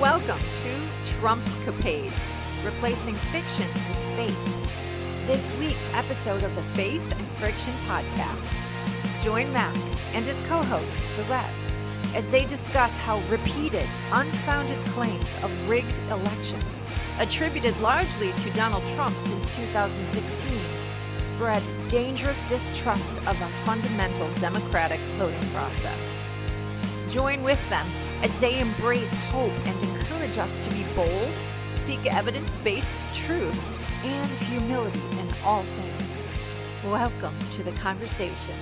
Welcome to Trumpcapades, replacing fiction with faith. This week's episode of the Faith and Friction podcast. Join Mac and his co-host, The Rev, as they discuss how repeated, unfounded claims of rigged elections, attributed largely to Donald Trump since 2016, spread dangerous distrust of a fundamental democratic voting process. Join with them as they embrace hope and encourage us to be bold, seek evidence-based truth, and humility in all things. Welcome to the conversation.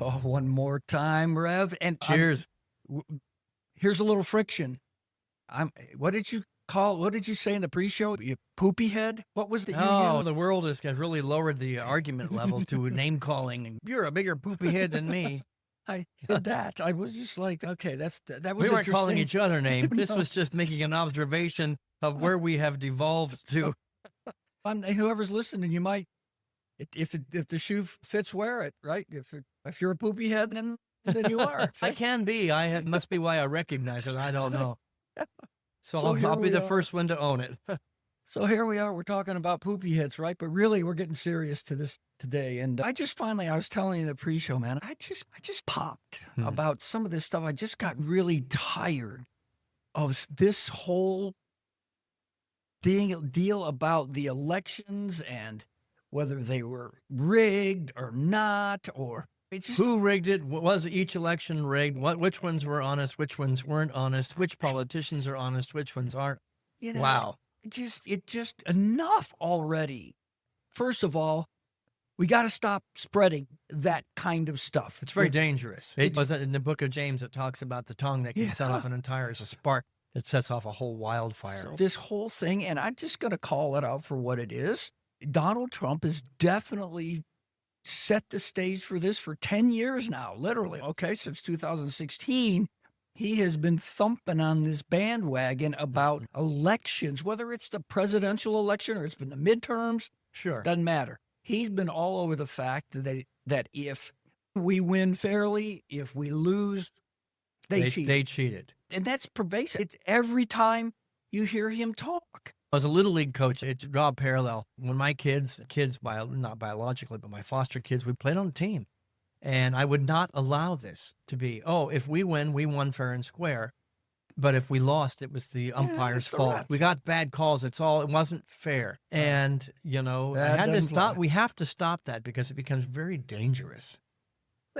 Oh, one more time, Rev. And cheers. Here's a little friction. What did you say in the pre-show? You poopy head? What was the the world has really lowered the argument level to name calling. And you're a bigger poopy head than me. I did that. I was just like, okay, that was we weren't calling each other names. This No. was just making an observation of where we have devolved to. Whoever's listening, you might, if the shoe fits, wear it, right? If you're a poopy head, then you are. I can be. Must be why I recognize it. I don't know. So I'll be the first one to own it. So here we are. We're talking about poopy heads, right? But really, we're getting serious to this today. And I was telling you in the pre-show, man, I just popped about some of this stuff. I just got really tired of this whole deal about the elections and whether they were rigged or not, or who rigged it? Was each election rigged? Which ones were honest? Which ones weren't honest? Which politicians are honest? Which ones aren't? Wow. It just enough already. First of all, we got to stop spreading that kind of stuff. It's very dangerous. It was in the book of James. It talks about the tongue that can set off an entire, as a spark that sets off a whole wildfire. So this whole thing, and I'm just going to call it out for what it is. Donald Trump has definitely set the stage for this for 10 years now, literally. Okay, since 2016. He has been thumping on this bandwagon about elections, whether it's the presidential election or it's been the midterms. Sure. Doesn't matter. He's been all over the fact that if we win fairly, if we lose, they cheat. They cheated. And that's pervasive. It's every time you hear him talk. I was a little league coach. To draw a parallel, when my kids, not biologically, but my foster kids, we played on a team. And I would not allow this to be, if we win, we won fair and square. But if we lost, it was the umpire's fault. We got bad calls. It wasn't fair. And, I had to stop. We have to stop that because it becomes very dangerous.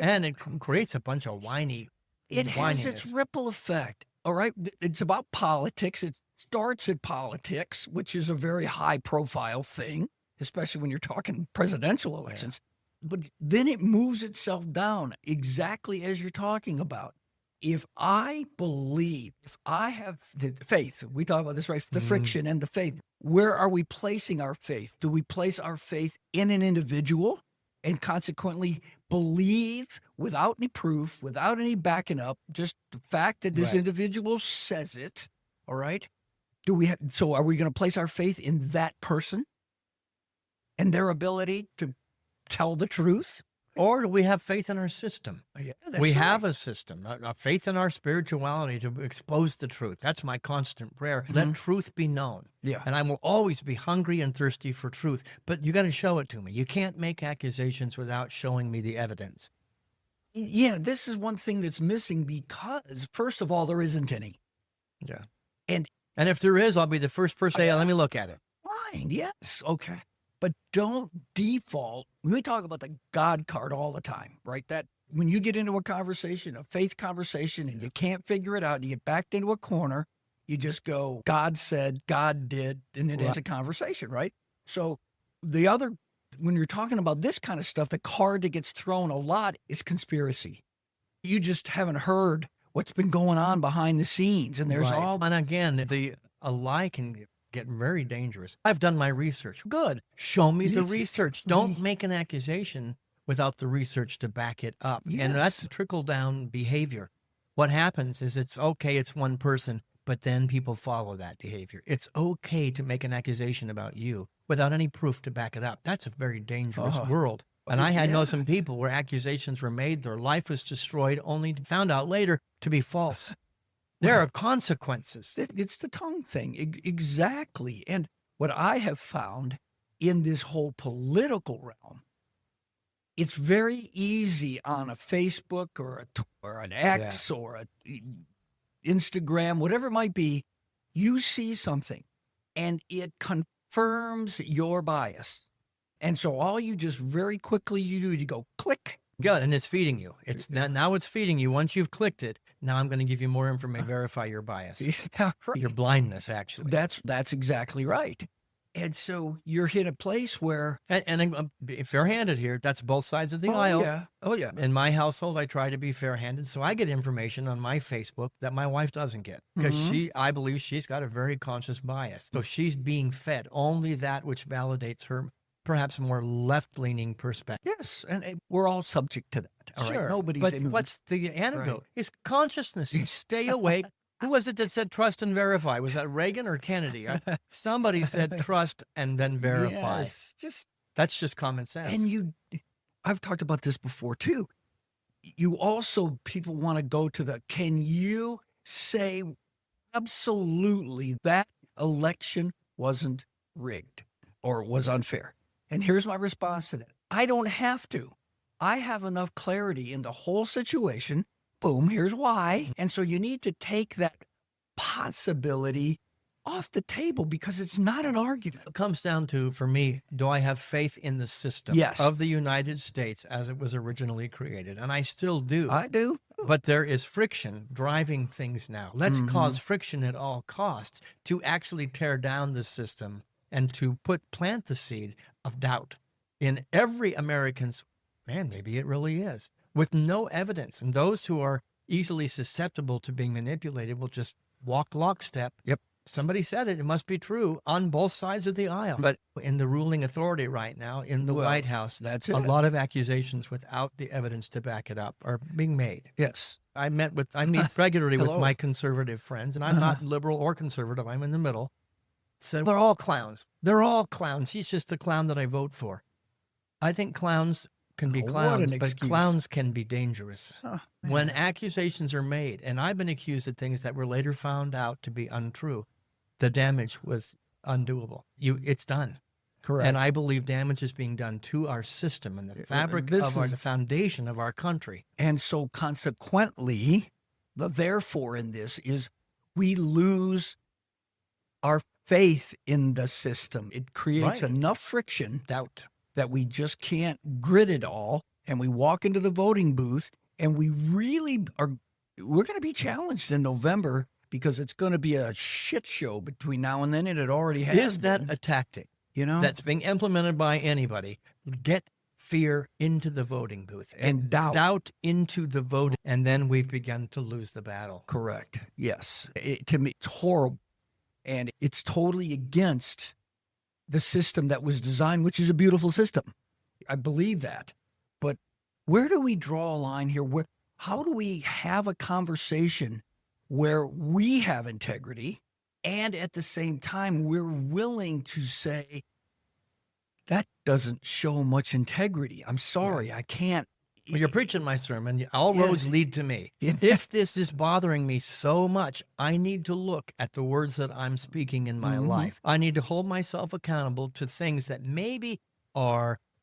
And it creates a bunch of whiny. It has its ripple effect. All right. It's about politics. It starts at politics, which is a very high profile thing, especially when you're talking presidential elections. Yeah. But then it moves itself down exactly as you're talking about. If I have the faith, we talk about this, right? The friction and the faith. Where are we placing our faith? Do we place our faith in an individual and consequently believe without any proof, without any backing up, just the fact that this individual says it, all right? So are we going to place our faith in that person and their ability to tell the truth? Or do we have faith in our system? Yeah, we have a system, a faith in our spirituality to expose the truth. That's my constant prayer. Let truth be known. Yeah. And I will always be hungry and thirsty for truth. But you got to show it to me. You can't make accusations without showing me the evidence. Yeah, this is one thing that's missing because, first of all, there isn't any. Yeah. And if there is, I'll be the first person to say, let me look at it. Fine, yes, okay. But don't default. We talk about the God card all the time, right? That when you get into a conversation, a faith conversation, and you can't figure it out, and you get backed into a corner, you just go, God said, God did, and it ends a conversation, right? So when you're talking about this kind of stuff, the card that gets thrown a lot is conspiracy. You just haven't heard what's been going on behind the scenes, and there's all. And again, a lie can get very dangerous. I've done my research. Good. Show me the research. Don't make an accusation without the research to back it up. Yes. And that's trickle-down behavior. What happens is it's one person, but then people follow that behavior. It's okay to make an accusation about you without any proof to back it up. That's a very dangerous world. And I know some people where accusations were made, their life was destroyed, only found out later to be false. There are consequences. It's the tongue thing. Exactly. And what I have found in this whole political realm, it's very easy on a Facebook or an X or a Instagram, whatever it might be, you see something and it confirms your bias. And so all you just very quickly you do, you go click. Good, and it's feeding you. It's now it's feeding you. Once you've clicked it, now I'm going to give you more information, verify your bias, Yeah, right. your blindness. Actually, that's exactly right. And so you're in a place where, and fair-handed here. That's both sides of the aisle. Oh yeah. In my household, I try to be fair-handed, so I get information on my Facebook that my wife doesn't get because I believe she's got a very conscious bias. So she's being fed only that which validates her perhaps more left-leaning perspective. Yes, and we're all subject to that. All sure, right? Nobody's but immune. what's the antidote? Right. It's consciousness. You stay awake. Who was it that said trust and verify? Was that Reagan or Kennedy? Somebody said trust and then verify. Yes, that's just common sense. And I've talked about this before too. You also, people want to go to can you say absolutely that election wasn't rigged or was unfair? And here's my response to that. I don't have to. I have enough clarity in the whole situation. Boom, here's why. And so you need to take that possibility off the table because it's not an argument. It comes down to, for me, do I have faith in the system of the United States as it was originally created? And I still do. I do. But there is friction driving things now. Let's cause friction at all costs to actually tear down the system and to plant the seed of doubt in every American's, man, maybe it really is, with no evidence. And those who are easily susceptible to being manipulated will just walk lockstep. Yep. Somebody said it. It must be true on both sides of the aisle. But in the ruling authority right now, in the White House, that's a lot of accusations without the evidence to back it up are being made. Yes. I meet regularly with my conservative friends, and I'm not liberal or conservative. I'm in the middle. Said, they're all clowns. They're all clowns. He's just the clown that I vote for. I think clowns can be clowns, but clowns can be dangerous. When accusations are made, and I've been accused of things that were later found out to be untrue, the damage was undoable. It's done. Correct. And I believe damage is being done to our system and the fabric the foundation of our country. And so consequently, the therefore in this is we lose our faith in the system. It creates enough friction, doubt, that we just can't grit it all. And we walk into the voting booth and we're going to be challenged in November because it's going to be a shit show between now and then. And it already has. Is that a tactic, that's being implemented by anybody? Get fear into the voting booth and doubt into the voting. And then we've begun to lose the battle. Correct. Yes. To me, it's horrible. And it's totally against the system that was designed, which is a beautiful system. I believe that. But where do we draw a line here? How do we have a conversation where we have integrity and at the same time we're willing to say, that doesn't show much integrity. I'm sorry, I can't. Well, you're preaching my sermon. All roads lead to me. If this is bothering me so much, I need to look at the words that I'm speaking in my life. I need to hold myself accountable to things that maybe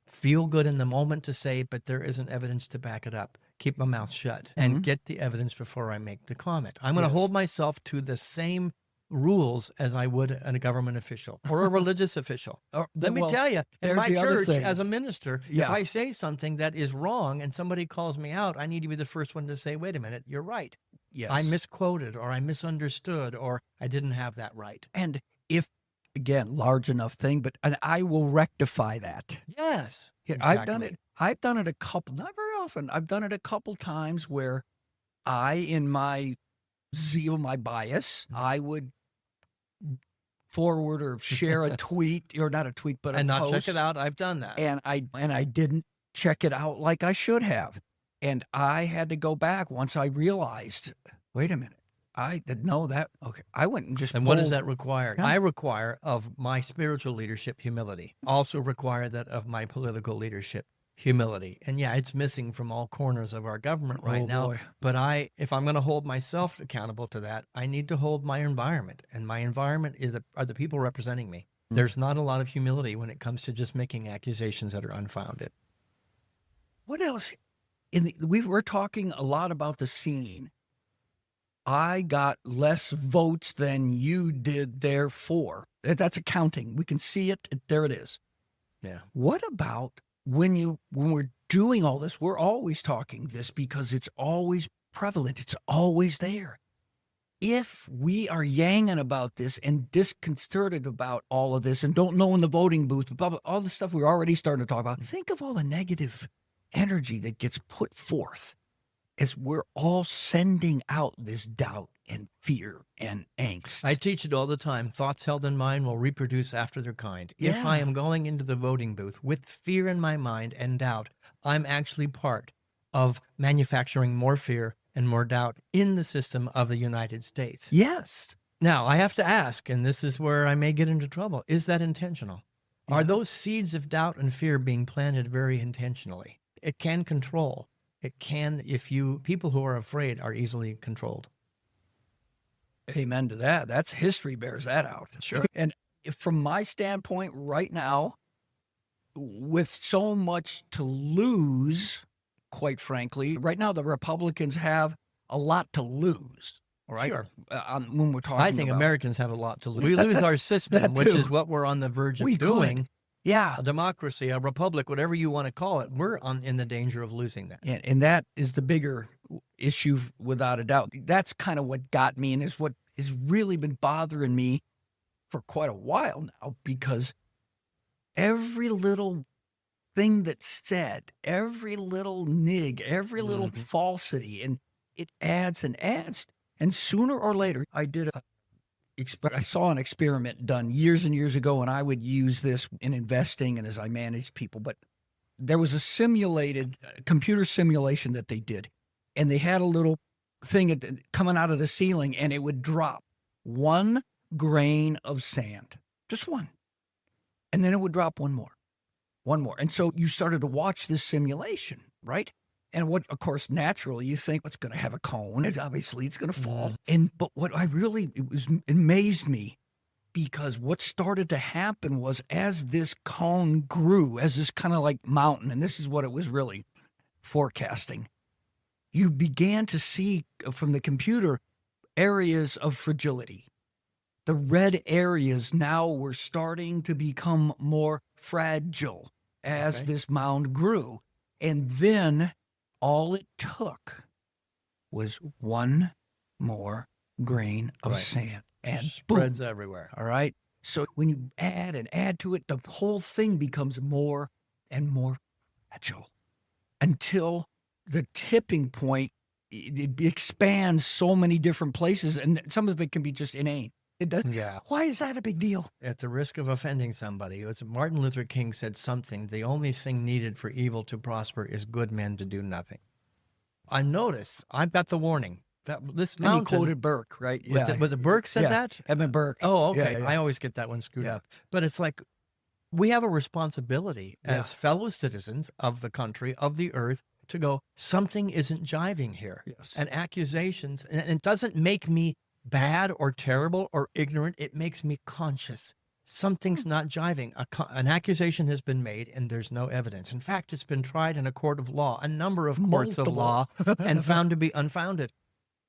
feel good in the moment to say, but there isn't evidence to back it up. Keep my mouth shut and get the evidence before I make the comment. I'm going to hold myself to the same rules as I would a government official or a religious official. Let me tell you, in my church as a minister, if I say something that is wrong and somebody calls me out, I need to be the first one to say, wait a minute, you're right. Yes. I misquoted or I misunderstood or I didn't have that right. And if, again, large enough thing, and I will rectify that. Yes. Exactly. I've done it a couple, not very often. I've done it a couple times where in my zeal, my bias, I would forward or share a tweet, or not a tweet, but a post. Not check it out. I've done that. And I didn't check it out like I should have. And I had to go back once I realized, wait a minute, I didn't know that. Okay. I went and just. And what does that require? Yeah. I require of my spiritual leadership humility. Also require that of my political leadership humility. And yeah, it's missing from all corners of our government right now. Boy. But if I'm going to hold myself accountable to that, I need to hold my environment. And my environment are the people representing me. There's not a lot of humility when it comes to just making accusations that are unfounded. What else? We're talking a lot about the scene. I got less votes than you did, therefore. That's accounting. We can see it. There it is. Yeah. What about when we're doing all this? We're always talking this because it's always prevalent. It's always there. If we are yanging about this and disconcerted about all of this and don't know in the voting booth, all the stuff we're already starting to talk about, think of all the negative energy that gets put forth as we're all sending out this doubt and fear and angst. I teach it all the time. Thoughts held in mind will reproduce after their kind. If Yeah. I am going into the voting booth with fear in my mind and doubt, I'm actually part of manufacturing more fear and more doubt in the system of the United States. Yes. Now, I have to ask, and this is where I may get into trouble, is that intentional? Yeah. Are those seeds of doubt and fear being planted very intentionally? It can control. It can, people who are afraid are easily controlled. Amen to that. That's history bears that out. Sure. And from my standpoint right now, with so much to lose, quite frankly, right now the Republicans have a lot to lose. Right? Sure. When we're talking I think about Americans have a lot to lose. We lose our system, That which too. is what we're on the verge of We doing. could. Yeah. A democracy, a republic, whatever you want to call it, we're in the danger of losing that. And that is the bigger issue without a doubt. That's kind of what got me and is what has really been bothering me for quite a while now, because every little thing that's said, every little nig, every little falsity, and it adds and adds. And sooner or later, I saw an experiment done years and years ago, and I would use this in investing and as I managed people. But there was a simulated computer simulation that they did, and they had a little thing coming out of the ceiling, and it would drop 1 grain of sand, just one, and then it would drop one more. And so you started to watch this simulation, right? And what, of course, naturally you think it's going to have a cone. It's going to fall. But what it amazed me, because what started to happen was, as this cone grew, as this kind of like mountain, and this is what it was really forecasting, you began to see from the computer areas of fragility. The red areas now were starting to become more fragile as this mound grew. And then all it took was one more grain of sand, and spreads boom, everywhere. All right. So when you add and add to it, the whole thing becomes more and more fragile until the tipping point. It expands so many different places, and some of it can be just inane. It does. Yeah. Why is that a big deal? At the risk of offending somebody, Martin Luther King said something: the only thing needed for evil to prosper is good men to do nothing. I notice I've got the warning that this mountain. And he quoted Burke, right? Was it Burke said that? Edmund Burke. Oh, okay. Yeah. I always get that one screwed up. But it's like, we have a responsibility as fellow citizens of the country, of the earth, to go, something isn't jiving here. Yes. And accusations, and it doesn't make me bad or terrible or ignorant. It makes me conscious. Something's not jiving. An accusation has been made and there's no evidence. In fact, it's been tried in a court of law, a number of courts of law, and found to be unfounded.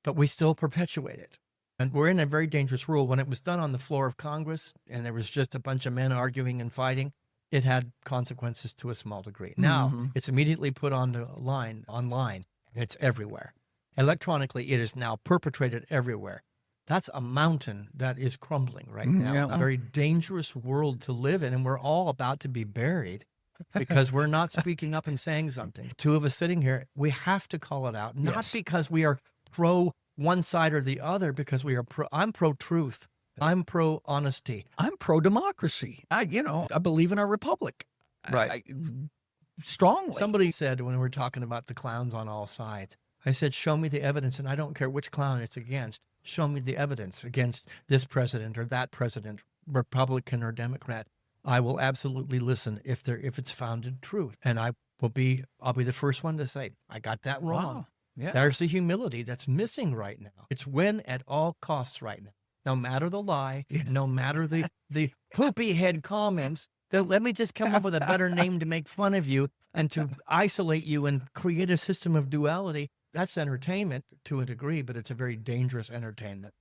But we still perpetuate it. And we're in a very dangerous rule. When it was done on the floor of Congress and there was just a bunch of men arguing and fighting, it had consequences to a small degree. Now, it's immediately put online. It's everywhere. Electronically, it is now perpetrated everywhere. That's a mountain that is crumbling right now. Yeah. A very dangerous world to live in, and we're all about to be buried because we're not speaking up and saying something. Two of us sitting here, we have to call it out, not because we are pro one side or the other, because we are I'm pro-truth. I'm pro-honesty. I'm pro-democracy. I believe in our republic. Right. Strongly. Somebody said when we were talking about the clowns on all sides, I said, show me the evidence, and I don't care which clown it's against. Show me the evidence against this president or that president, Republican or Democrat. I will absolutely listen if it's founded truth. And I I'll be the first one to say, I got that wrong. Wow. Yeah. There's the humility that's missing right now. It's win at all costs right now. No matter the lie, no matter the poopy head comments, let me just come up with a better name to make fun of you and to isolate you and create a system of duality. That's entertainment to a degree, but it's a very dangerous entertainment.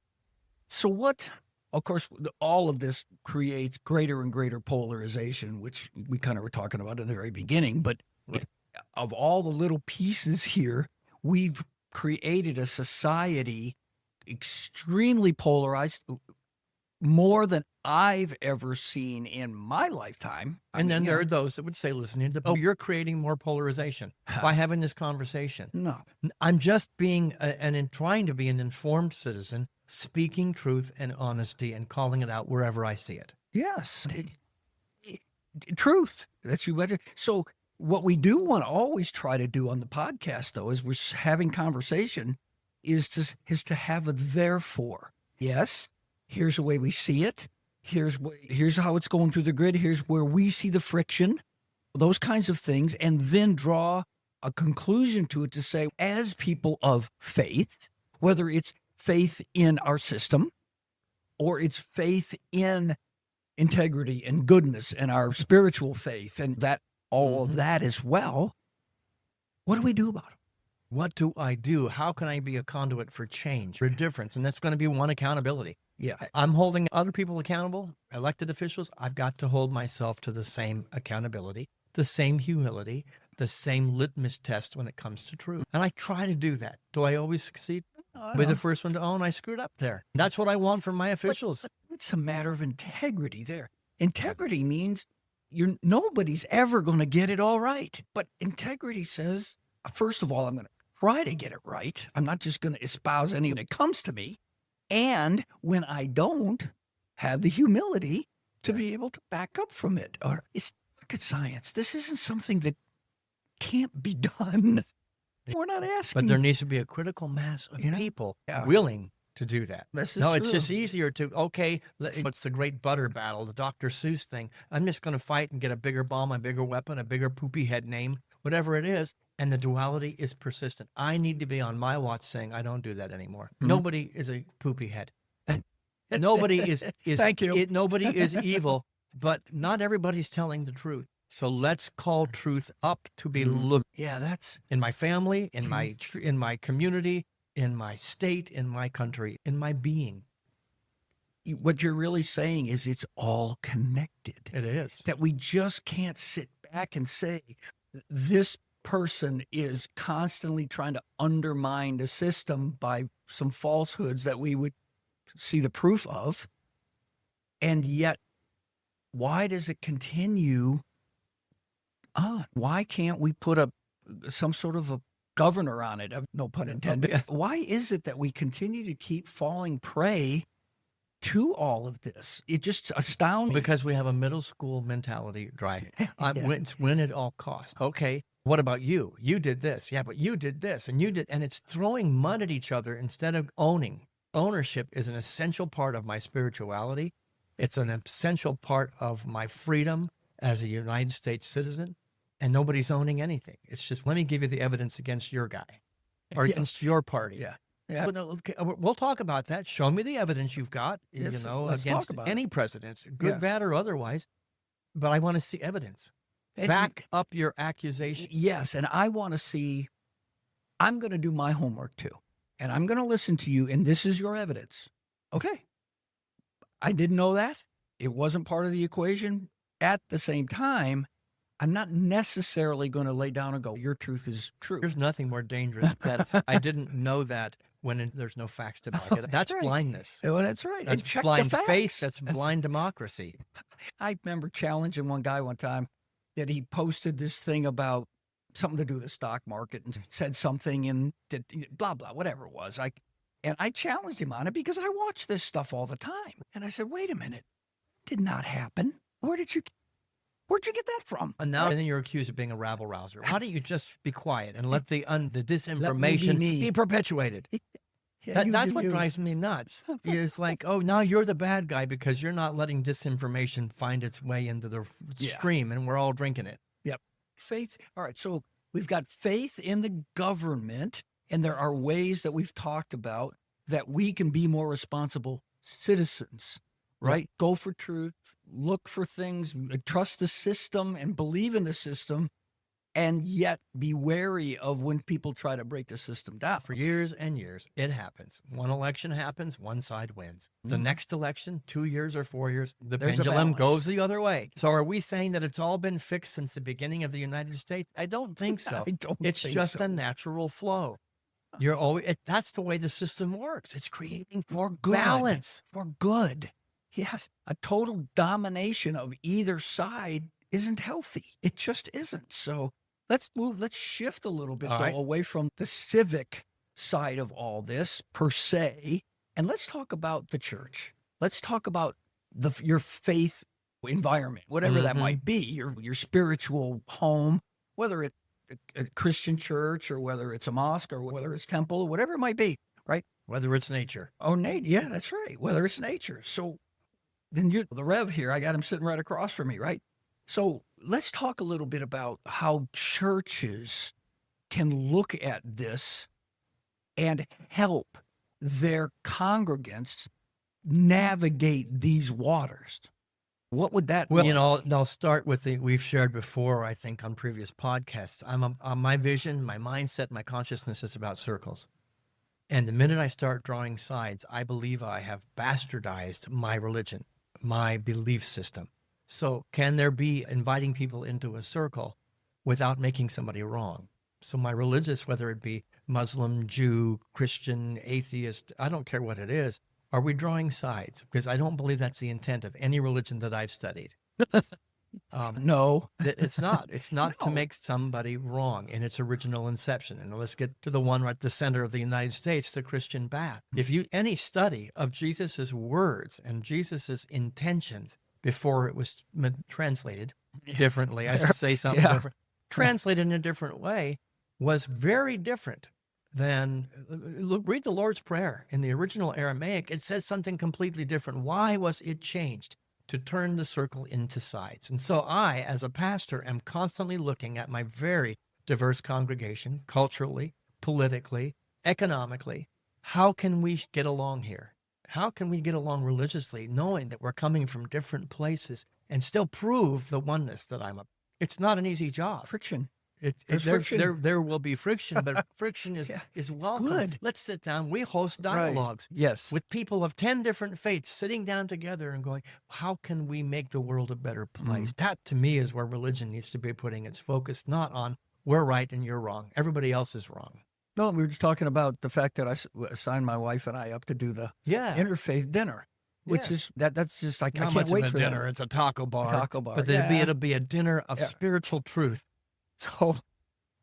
So what, of course, all of this creates greater and greater polarization, which we kind of were talking about in the very beginning. But of all the little pieces here, we've created a society extremely polarized, more than I've ever seen in my lifetime. And then there are those that would say, listening to, oh, you're creating more polarization by having this conversation. No. I'm just being trying to be an informed citizen, speaking truth and honesty and calling it out wherever I see it. Yes. Truth. That's you. So what we do want to always try to do on the podcast, though, is we're having conversation, is to have a therefore. Yes. Here's the way we see it. Here's how it's going through the grid. Here's where we see the friction, those kinds of things, and then draw a conclusion to it to say, as people of faith, whether it's faith in our system or it's faith in integrity and goodness and our spiritual faith and that all of that as well, what do we do about it? What do I do? How can I be a conduit for change, for difference? And that's going to be one, accountability. Yeah. I'm holding other people accountable, elected officials. I've got to hold myself to the same accountability, the same humility, the same litmus test when it comes to truth. And I try to do that. Do I always succeed? I'll be the first one to own I screwed up there. That's what I want from my officials. But it's a matter of integrity there. Integrity means nobody's ever going to get it all right. But integrity says, first of all, I'm going to try to get it right. I'm not just going to espouse any when it comes to me. And when I don't, have the humility to be able to back up from it. Or it's rocket science. This isn't something that can't be done. We're not asking. But there needs to be a critical mass of people willing to do that. It's just easier to, what's the great butter battle, the Dr. Seuss thing. I'm just going to fight and get a bigger bomb, a bigger weapon, a bigger poopy head name, whatever it is. And the duality is persistent. I need to be on my watch saying, I don't do that anymore. Mm-hmm. Nobody is a poopy head. Nobody is Thank you. Nobody is evil, but not everybody's telling the truth. So let's call truth up to be looked. Yeah, that's in my family, in my community, in my state, in my country, in my being. What you're really saying is it's all connected. It is. That we just can't sit back and say, this person is constantly trying to undermine the system by some falsehoods that we would see the proof of. And yet, why does it continue on? Why can't we put some sort of a governor on it? No pun intended. Why is it that we continue to keep falling prey to all of this? It just astounds me. Because we have a middle school mentality, right? It's win at all costs. Okay, what about you? You did this. Yeah, but you did this and you did. And it's throwing mud at each other instead of owning. Ownership is an essential part of my spirituality. It's an essential part of my freedom as a United States citizen. And nobody's owning anything. It's just, let me give you the evidence against your guy or against your party. Yeah. But we'll talk about that. Show me the evidence you've got, let's against any president, good, bad, or otherwise. But I want to see evidence. Back up your accusation. Yes, and I want to see, I'm going to do my homework too. And I'm going to listen to you, and this is your evidence. Okay. I didn't know that. It wasn't part of the equation. At the same time, I'm not necessarily going to lay down and go, your truth is true. There's nothing more dangerous that I didn't know that when there's no facts to back it. That's blindness. Well, that's right. That's blind faith. That's blind democracy. I remember challenging one guy one time that he posted this thing about something to do with the stock market and said something and did blah, blah, whatever it was. And I challenged him on it because I watch this stuff all the time. And I said, wait a minute, did not happen. Where'd you get that from? And now then you're accused of being a rabble rouser. Why don't you just be quiet and let the disinformation be perpetuated? That's what drives me nuts. It's like, oh, now you're the bad guy because you're not letting disinformation find its way into the stream and we're all drinking it. Yep. Faith. All right. So we've got faith in the government, and there are ways that we've talked about that we can be more responsible citizens, right? Go for truth, look for things, trust the system and believe in the system, and yet be wary of when people try to break the system down. For years and years, it happens. One election happens, one side wins. The next election, 2 years or 4 years, the There's a pendulum balance. goes the other way. So are we saying that it's all been fixed since the beginning of the United States? I don't think so. I don't It's think just so. a natural flow. You're always, that's the way the system works. It's creating For good. balance. For good. Yes. A total domination of either side isn't healthy. It just isn't. So let's shift a little bit, All though, right. away from the civic side of all this per se, and let's talk about the church. Let's talk about your faith environment, whatever that might be, your spiritual home, whether it's a Christian church or whether it's a mosque or whether it's temple, whatever it might be, right? Whether it's nature. Oh, yeah, that's right. Whether it's nature. So then the Rev here, I got him sitting right across from me, right? So let's talk a little bit about how churches can look at this and help their congregants navigate these waters. What would that Well, look? I'll start with we've shared before, I think, on previous podcasts. My vision, my mindset, my consciousness is about circles. And the minute I start drawing sides, I believe I have bastardized my religion, my belief system. So can there be inviting people into a circle without making somebody wrong? So my religious, whether it be Muslim, Jew, Christian, atheist, I don't care what it is, are we drawing sides? Because I don't believe that's the intent of any religion that I've studied. No. It's not. It's not to No. make somebody wrong in its original inception. And let's get to the one right at the center of the United States, the Christian bath. If you any study of Jesus's words and Jesus's intentions before it was translated differently, I should say something Yeah. different, translated in a different way, was very different than read the Lord's Prayer in the original Aramaic. It says something completely different. Why was it changed? To turn the circle into sides. And so I, as a pastor, am constantly looking at my very diverse congregation, culturally, politically, economically. How can we get along here? How can we get along religiously, knowing that we're coming from different places and still prove the oneness that I'm a? It's not an easy job. Friction. There's friction. There will be friction, but friction is, Yeah, is welcome. good. Let's sit down. We host dialogues Yes. with people of 10 different faiths sitting down together and going, how can we make the world a better place? That, to me, is where religion needs to be putting its focus, not on we're right and you're wrong. Everybody else is wrong. No, we were just talking about the fact that I signed my wife and I up to do the interfaith dinner, which is that's just like, I Not can't much wait of for a dinner. that. It's a taco bar. Taco bar. But it'll be a dinner of spiritual truth. So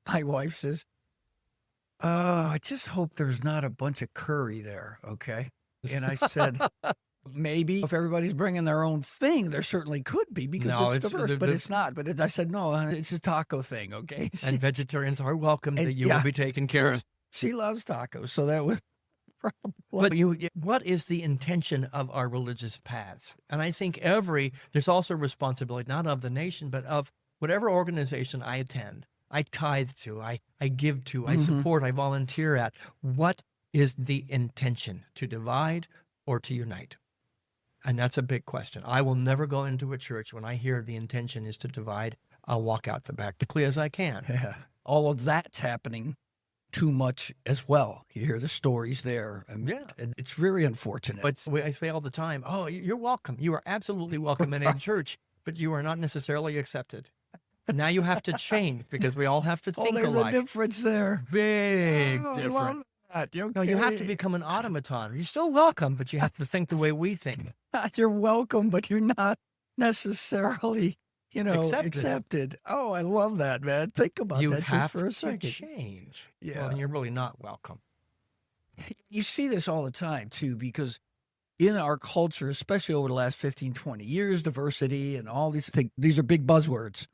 my wife says, I just hope there's not a bunch of curry there, okay? And I said, maybe if everybody's bringing their own thing, there certainly could be because No, it's it's- diverse, the- but the- it's not. But I said, no, it's a taco thing, okay? And vegetarians are welcome, And- that you yeah. will be taken care of. She loves tacos, so that was probably. But what is the intention of our religious paths? And I think there's also responsibility, not of the nation, but of whatever organization I attend, I tithe to, I give to, I support, I volunteer at. What is the intention? To divide or to unite? And that's a big question. I will never go into a church when I hear the intention is to divide. I'll walk out the back quickly as I can. Yeah. All of that's happening too much as well. You hear the stories there. And it's very unfortunate. But I say all the time, oh, you're welcome. You are absolutely welcome in a church, but you are not necessarily accepted. Now you have to change because we all have to think there's alike. a difference there. Big I difference. love that. No, you have to become an automaton. You're still welcome, but you have to think the way we think. You're welcome, but you're not necessarily, Accepted. accepted. Oh, I love that, man. Think about You that just have for a to second. change. Yeah. Well, and you're really not welcome. You see this all the time, too, because in our culture, especially over the last 15, 20 years, diversity and all these things, these are big buzzwords.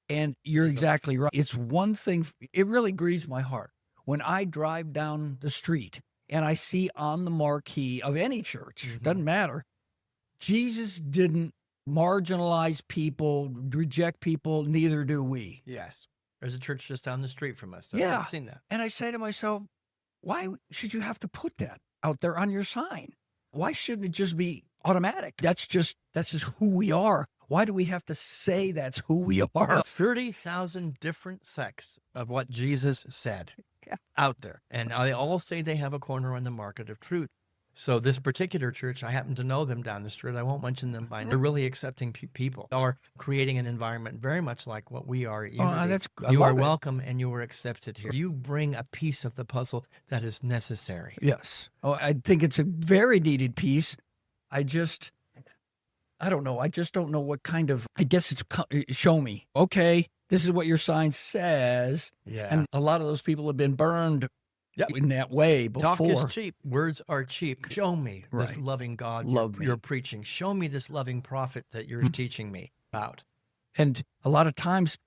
And you're exactly right. It's one thing, it really grieves my heart. When I drive down the street and I see on the marquee of any church, doesn't matter, Jesus didn't marginalize people, reject people, neither do we. Yes. There's a church just down the street from us. Yeah. I've seen that. And I say to myself, why should you have to put that out there on your sign? Why shouldn't it just be automatic? That's just who we are. Why do we have to say that's who we are? 30,000 different sects of what Jesus said out there. And they all say they have a corner on the market of truth. So this particular church, I happen to know them down the street. I won't mention them by name. They're really accepting people, or creating an environment very much like what we are at Unity. You are welcome and you are accepted here. You bring a piece of the puzzle that is necessary. Yes. Oh, I think it's a very needed piece. I don't know. I just don't know what kind of, I guess it's show me. Okay, this is what your sign says. Yeah. And a lot of those people have been burned in that way before. Talk is cheap. Words are cheap. Show me this loving God you're preaching. Show me this loving prophet that you're teaching me about. And a lot of times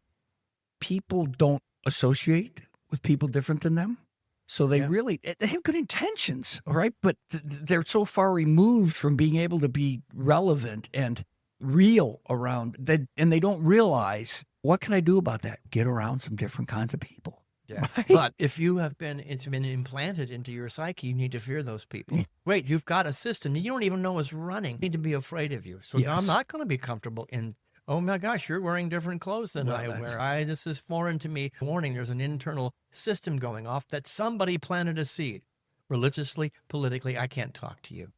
people don't associate with people different than them. So they have good intentions, all right? But they're so far removed from being able to be relevant and real around that, and they don't realize, what can I do about that? Get around some different kinds of people. Yeah. Right? But if it's been implanted into your psyche, you need to fear those people. Wait, you've got a system you don't even know is running. They need to be afraid of you. So I'm not going to be comfortable in, oh my gosh, you're wearing different clothes than I wear. This is foreign to me. Warning, there's an internal system going off that somebody planted a seed. Religiously, politically, I can't talk to you.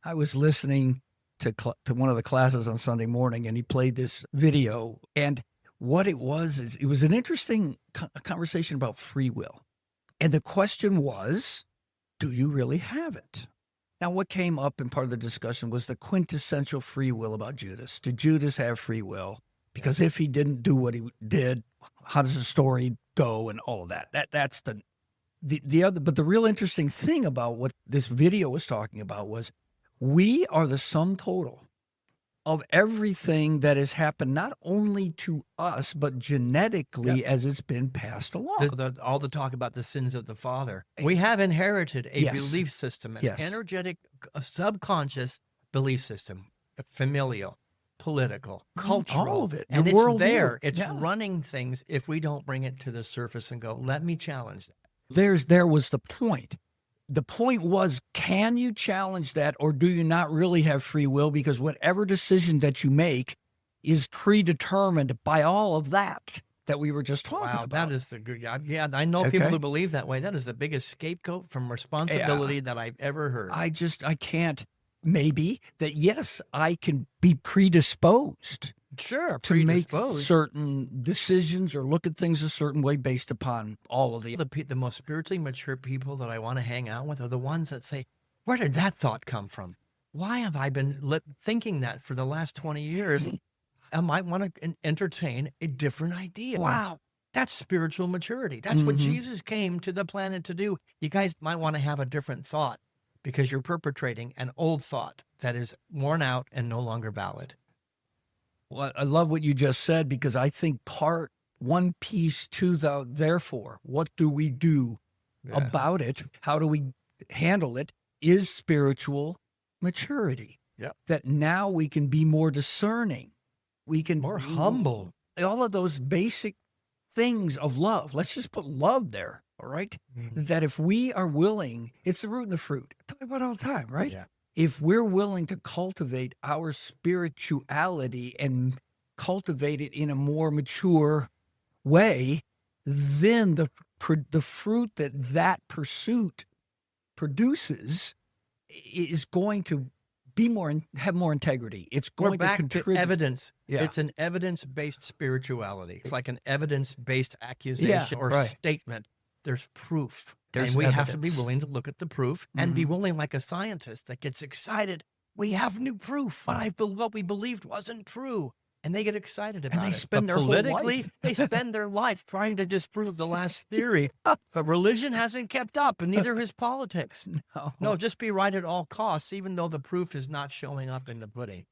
I was listening to one of the classes on Sunday morning, and he played this video, and what it was is it was an interesting conversation about free will. And the question was, do you really have it? Now, what came up in part of the discussion was the quintessential free will about Judas. Did Judas have free will? Because if he didn't do what he did, how does the story go and all of that? That's the other. But the real interesting thing about what this video was talking about was we are the sum total of everything that has happened, not only to us, but genetically as it's been passed along. All the talk about the sins of the father. We have inherited a belief system, an energetic, subconscious belief system, familial, political, cultural. All of it. And it's there. It's running things if we don't bring it to the surface and go, let me challenge that. There was the point. The point was, can you challenge that, or do you not really have free will? Because whatever decision that you make is predetermined by all of that we were just talking about. That is the good. Yeah, I know people who believe that way. That is the biggest scapegoat from responsibility that I've ever heard. I can't. Maybe that, yes, I can be predisposed. Sure, to make certain decisions or look at things a certain way based upon all of the most spiritually mature people that I want to hang out with are the ones that say, where did that thought come from? Why have I been thinking that for the last 20 years? I might want to entertain a different idea. Wow. That's spiritual maturity. That's what Jesus came to the planet to do. You guys might want to have a different thought because you're perpetrating an old thought that is worn out and no longer valid. Well, I love what you just said, because I think one piece to the therefore, what do we do about it? How do we handle it? Is spiritual maturity. Yeah. That now we can be more discerning. We can more humble. All of those basic things of love. Let's just put love there. All right. That if we are willing, it's the root and the fruit. I talk about it all the time, right? Yeah. If we're willing to cultivate our spirituality and cultivate it in a more mature way, then the fruit that pursuit produces is going to be have more integrity. It's going to contribute. To evidence. Yeah. It's an evidence-based spirituality. It's like an evidence-based accusation or statement. There's proof. And we have to be willing to look at the proof and be willing, like a scientist that gets excited. We have new proof. What we believed wasn't true. And they get excited about it. And they spend their whole life. They spend their life trying to disprove the last theory. But religion hasn't kept up, and neither has politics. No, just be right at all costs, even though the proof is not showing up in the pudding.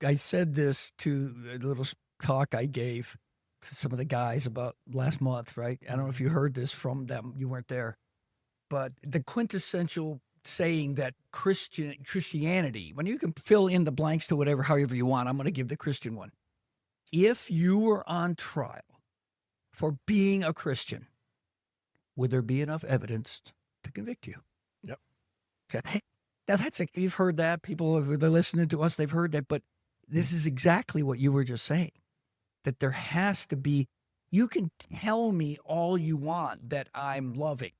I said this to a little talk I gave to some of the guys about last month, right? I don't know if you heard this from them. You weren't there. But the quintessential saying that Christianity, when you can fill in the blanks to whatever, however you want, I'm going to give the Christian one. If you were on trial for being a Christian, would there be enough evidence to convict you? Yep. Okay. Now you've heard that. People, they're listening to us, they've heard that, but this is exactly what you were just saying, that there has to be, you can tell me all you want that I'm loving,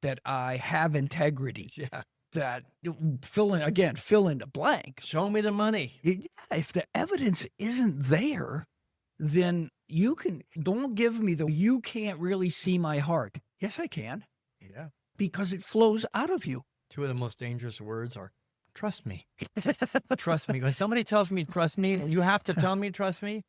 that I have integrity, that fill in the blank. Show me the money. If the evidence isn't there, then don't give me you can't really see my heart. Yes, I can. Yeah. Because it flows out of you. Two of the most dangerous words are trust me. Trust me. When somebody tells me trust me, you have to tell me trust me.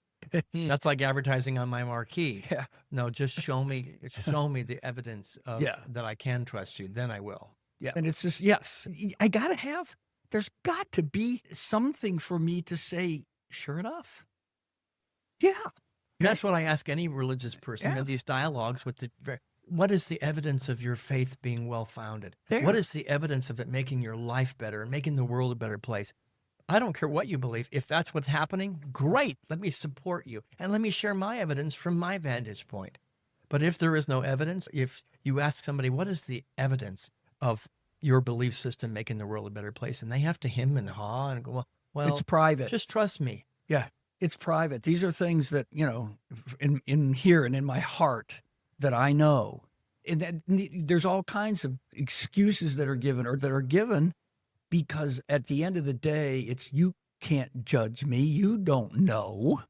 That's like advertising on my marquee. Yeah. No, just show me the evidence of, that I can trust you. Then I will. Yeah. And it's just, yes, there's got to be something for me to say, sure enough. Yeah. That's what I ask any religious person in these dialogues with what is the evidence of your faith being well-founded? What is the evidence of it making your life better and making the world a better place? I don't care what you believe. If that's what's happening, great. Let me support you. And let me share my evidence from my vantage point. But if there is no evidence, if you ask somebody, what is the evidence of your belief system making the world a better place? And they have to hem and haw and go, well, it's private. Just trust me. Yeah, it's private. These are things that, in here and in my heart that I know. And that there's all kinds of excuses that are given because at the end of the day, it's you can't judge me. You don't know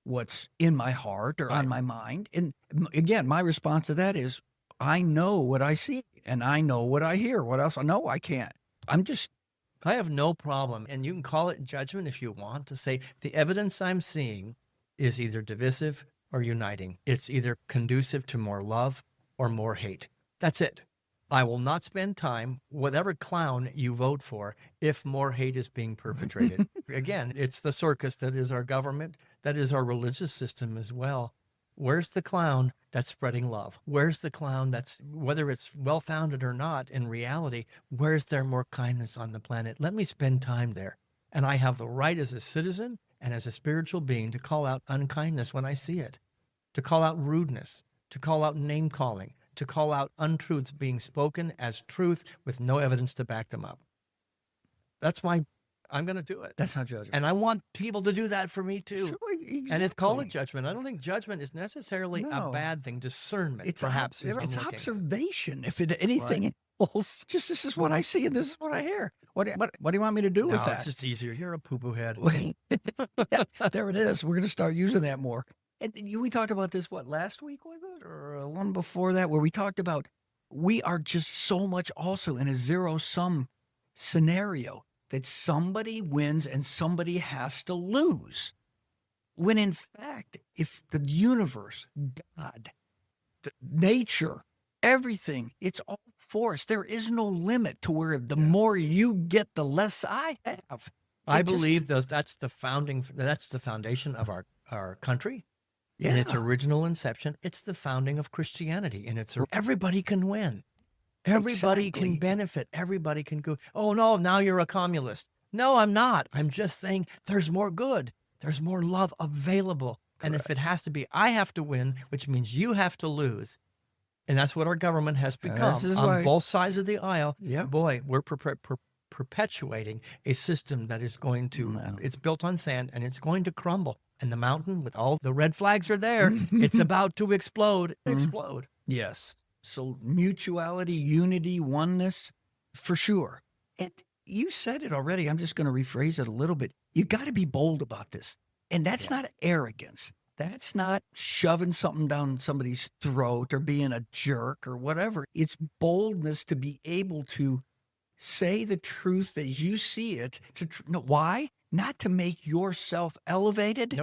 what's in my heart or on my mind. And again, my response to that is, I know what I see and I know what I hear. What else? No, I can't. I have no problem, and you can call it judgment if you want, to say the evidence I'm seeing is either divisive or uniting. It's either conducive to more love or more hate. That's it. I will not spend time, whatever clown you vote for, if more hate is being perpetrated. Again, it's the circus that is our government, that is our religious system as well. Where's the clown that's spreading love? Where's the clown that's, whether it's well-founded or not, in reality, where's there more kindness on the planet? Let me spend time there. And I have the right as a citizen and as a spiritual being to call out unkindness when I see it, to call out rudeness, to call out name-calling, to call out untruths being spoken as truth with no evidence to back them up. That's why I'm going to do it. That's not judgment. And I want people to do that for me too. Sure, exactly. And it's called it judgment. I don't think judgment is necessarily a bad thing. Discernment, it's perhaps. It's observation. If it anything else, just this is what I see and this is what I hear. What do you want me to do with that? It's just easier. You're a poo-poo head. Yeah, there it is. We're going to start using that more. And we talked about this, last week was it? Or one before that, where we talked about we are just so much also in a zero-sum scenario that somebody wins and somebody has to lose. When in fact, if the universe, God, nature, everything, it's all for us. There is no limit to where the more you get, the less I have. I believe that's the foundation of our country. Yeah. In its original inception, it's the founding of Christianity. And everybody can win. Everybody can benefit. Everybody can go, oh, no, now you're a communist. No, I'm not. I'm just saying there's more good. There's more love available. Correct. And if it has to be, I have to win, which means you have to lose. And that's what our government has become on both sides of the aisle. Yeah. Boy, we're perpetuating a system that is going to, it's built on sand and it's going to crumble. And the mountain with all the red flags are there. It's about to explode. Explode. Yes. So mutuality, unity, oneness, for sure. And you said it already. I'm just going to rephrase it a little bit. You got to be bold about this. And that's not arrogance. That's not shoving something down somebody's throat or being a jerk or whatever. It's boldness to be able to say the truth as you see it. Why? Not to make yourself elevated,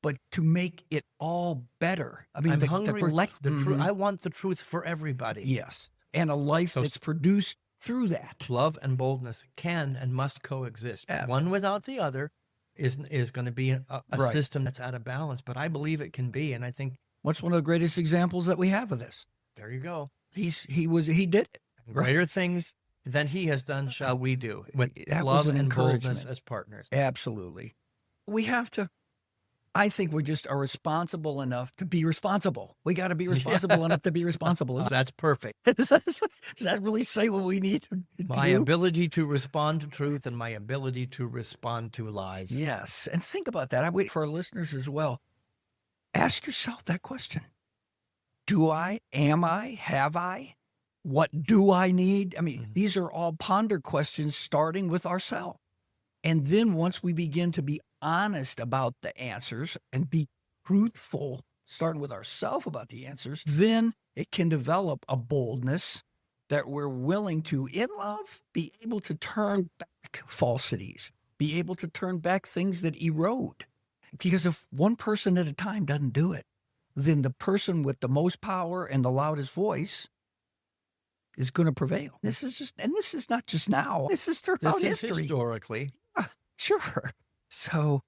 but to make it all better. I mean, I'm hungry for the truth. I want the truth for everybody. Yes. And a life that's produced through that. Love and boldness can and must coexist. One without the other is going to be a system that's out of balance. But I believe it can be. And I think what's one of the greatest examples that we have of this? There you go. He did it. Greater things than he has done shall we do, with That love was an and boldness encouragement. as partners. Absolutely. We have to, I think we just are responsible enough to be responsible. We got to be responsible enough to be responsible. That's perfect. Does that really say what we need to My do? ability to respond to truth and my ability to respond to lies. Yes. And think about that. I wait for our listeners as well. Ask yourself that question. Do I? Am I? Have I? What do I need? I mean, these are all ponder questions starting with ourselves. And then once we begin to be honest about the answers and be truthful, starting with ourselves about the answers, then it can develop a boldness that we're willing to, in love, be able to turn back falsities, be able to turn back things that erode. Because if one person at a time doesn't do it, then the person with the most power and the loudest voice is going to prevail. This is not just now. This is throughout This is history. historically. Sure. So,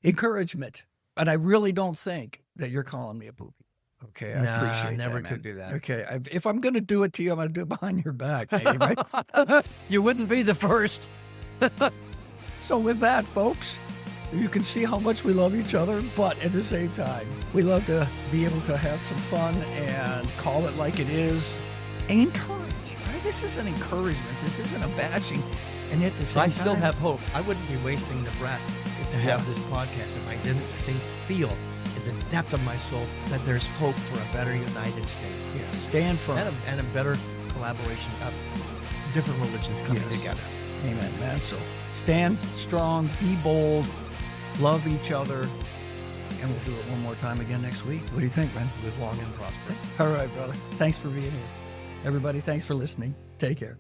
encouragement. And I really don't think that you're calling me a poopy. Okay, I appreciate I never that, could man. do that. Okay, if I'm going to do it to you, I'm going to do it behind your back, maybe, right? You wouldn't be the first. So with that, folks, you can see how much we love each other, but at the same time, we love to be able to have some fun and call it like it is and encourage, right? This is an encouragement. This isn't a bashing. And at the same I time, still have hope. I wouldn't be wasting the breath to have this podcast if I didn't feel in the depth of my soul that there's hope for a better United States. Yes, stand firm. And a better collaboration of different religions coming together. Amen, man. So stand strong, be bold, love each other, and we'll do it one more time again next week. What do you think, man? Live long and prosper. All right, brother. Thanks for being here. Everybody, thanks for listening. Take care.